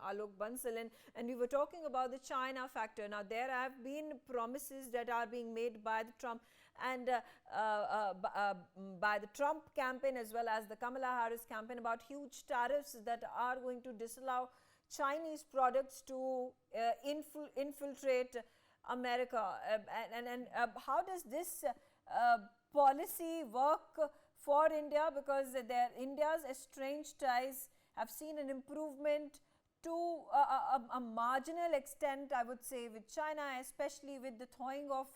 Alok Bansal, and we were talking about the China factor. Now, there have been promises that are being made by the Trump and by the Trump campaign as well as the Kamala Harris campaign about huge tariffs that are going to disallow Chinese products to infiltrate America. How does this policy work for India? Because India's estranged ties have seen an improvement to a marginal extent, I would say, with China, especially with the thawing of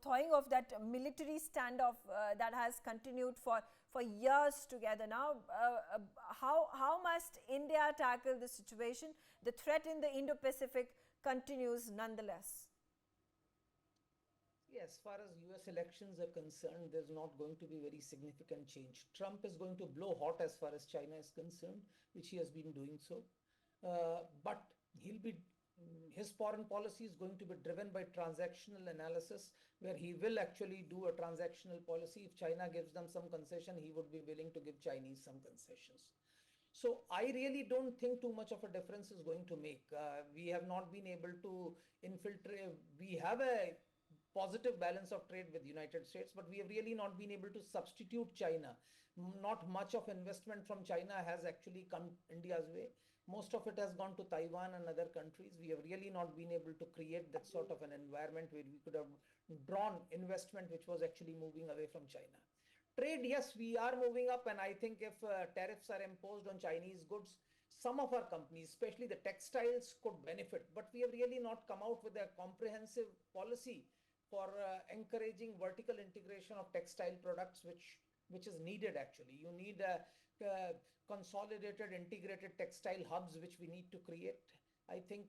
thawing of that military standoff that has continued for years together. Now, how must India tackle the situation? The threat in the Indo-Pacific continues nonetheless. As far as US elections are concerned, there's not going to be very significant change. Trump is going to blow hot as far as China is concerned, which he has been doing so. But his foreign policy is going to be driven by transactional analysis, where he will actually do a transactional policy. If China gives them some concession, he would be willing to give Chinese some concessions. So I really don't think too much of a difference is going to make. We have not been able to infiltrate. We have a positive balance of trade with the United States, but we have really not been able to substitute China. Not much of investment from China has actually come India's way. Most of it has gone to Taiwan and other countries. We have really not been able to create that sort of an environment where we could have drawn investment which was actually moving away from China. Trade, yes, we are moving up, and I think if tariffs are imposed on Chinese goods, some of our companies, especially the textiles, could benefit. But we have really not come out with a comprehensive policy for encouraging vertical integration of textile products, which is needed actually. You need consolidated, integrated textile hubs, which we need to create. I think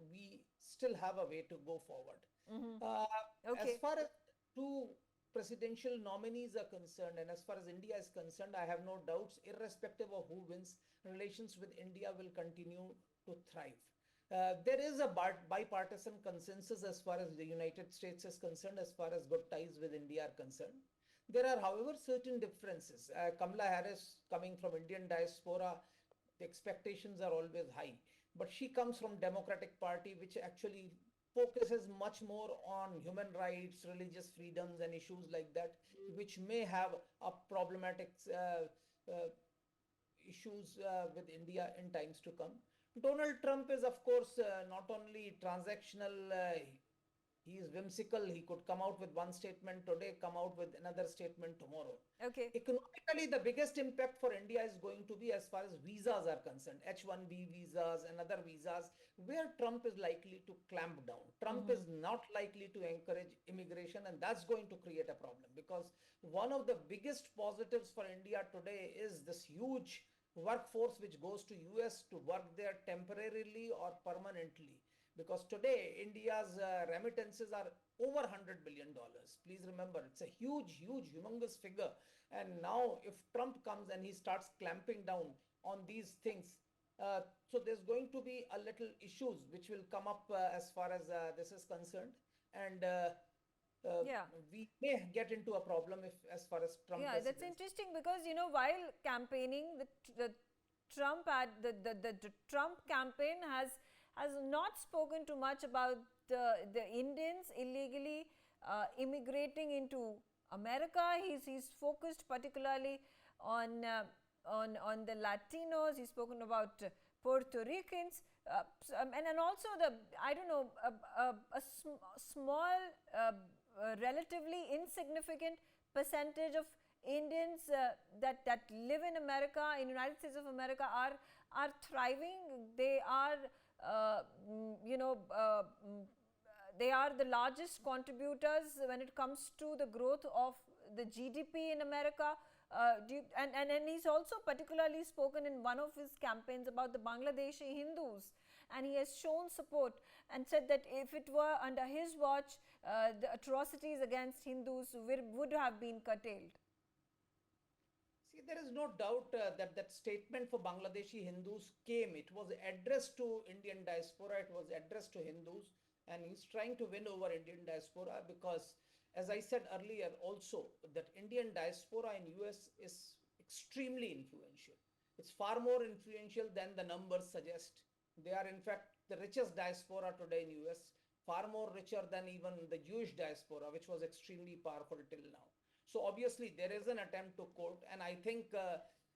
we still have a way to go forward. Okay. As far as two presidential nominees are concerned, and as far as India is concerned, I have no doubts, irrespective of who wins, relations with India will continue to thrive. There is a bipartisan consensus as far as the United States is concerned, as far as good ties with India are concerned. There are, however, certain differences. Kamala Harris, coming from Indian diaspora, the expectations are always high. But she comes from Democratic Party, which actually focuses much more on human rights, religious freedoms, and issues like that, which may have a problematic issues with India in times to come. Donald Trump is, of course, not only transactional, he is whimsical. He could come out with one statement today, come out with another statement tomorrow. Okay. Economically, the biggest impact for India is going to be as far as visas are concerned, H-1B visas and other visas, where Trump is likely to clamp down. Trump is not likely to encourage immigration, and that's going to create a problem, because one of the biggest positives for India today is this huge workforce which goes to US to work there temporarily or permanently. Because today, India's remittances are over $100 billion. Please remember, it's a huge, humongous figure. And now, if Trump comes and he starts clamping down on these things, so there's going to be a little issues which will come up as far as this is concerned. And we may get into a problem if, as far as Trump. Yeah, that's interesting, because while campaigning, the Trump campaign has not spoken too much about the Indians illegally immigrating into America. He's focused particularly on the Latinos. He's spoken about Puerto Ricans, and also a small, relatively insignificant percentage of Indians that live in America, in United States of America, are thriving. They are they are the largest contributors when it comes to the growth of the GDP in America. And he's also particularly spoken in one of his campaigns about the Bangladeshi Hindus, and he has shown support and said that if it were under his watch, the atrocities against Hindus would have been curtailed. See, there is no doubt that statement for Bangladeshi Hindus came. It was addressed to Indian diaspora, it was addressed to Hindus, and he's trying to win over Indian diaspora because, as I said earlier also, that Indian diaspora in US is extremely influential. It's far more influential than the numbers suggest. They are in fact the richest diaspora today in US, far more richer than even the Jewish diaspora, which was extremely powerful till now. So obviously there is an attempt to court, and I think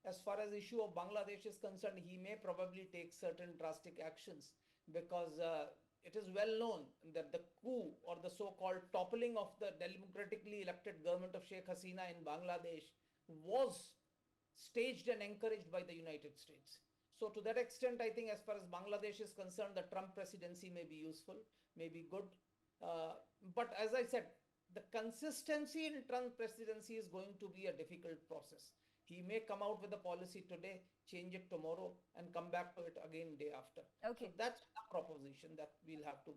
as far as the issue of Bangladesh is concerned, he may probably take certain drastic actions because it is well known that the coup or the so-called toppling of the democratically elected government of Sheikh Hasina in Bangladesh was staged and encouraged by the United States. So to that extent, I think as far as Bangladesh is concerned, the Trump presidency may be useful, may be good. But as I said, the consistency in Trump presidency is going to be a difficult process. He may come out with a policy today, change it tomorrow, and come back to it again day after. Okay. So that's a proposition that we'll have to.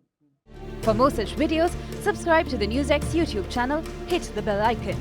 For more such videos, subscribe to the NewsX YouTube channel, hit the bell icon.